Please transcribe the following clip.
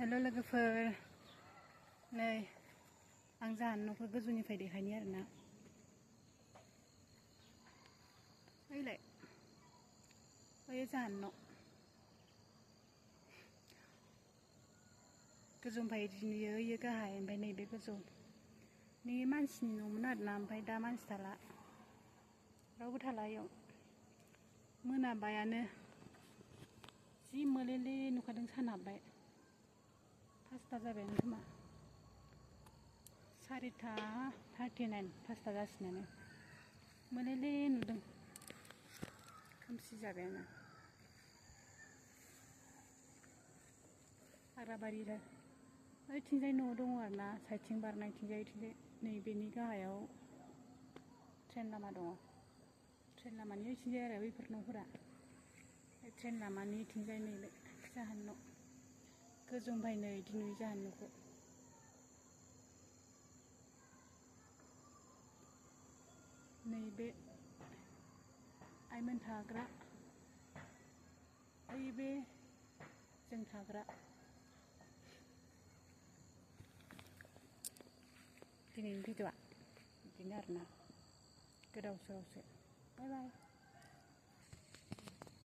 हेल' लोगोफोर, नै आं जाहानि न'खौ गोजौनिफ्राय देखायनि आरोना। ओइलाय ओइ जाहानि न' गोजौनिफ्राय नुयो ओइयो गाहाय, ओमफ्राय नैबे गोजौ। नै मानसिनि न'मोन आरोना, ओमफ्राय दा मानसि थाला, रावबो थाला इयाव। मोनाबायानो जि मोलेले नुखादों, सान हाबबाय। 5टा जाबायानो खोमा, 4:39, 5टा जासिनानो। मोलेले नुदों, खोमसि जाबायानो। हाग्राबारि ओइथिंजाय न' दङ आरोना, साइडथिं बारनायथिंजाय, ओइथिंजाय नैबेनि गाहायाव ट्रेन लामा दङ। ट्रेन लामानि ओइथिंजाय आरो बैफोर न'फोरा। ट्रेन लामानि इथिंजाय नैबे जाहानि न'। गोजौनिफ्राय नै इदि नुयो जाहानि न'खौ। नैबे आइमोन थाग्रा, ओइ बे जों थाग्रा। दिनैनि भिडिअ'आ बिदिनो आरोना, गोदाव सोरावसो। बाय बाय।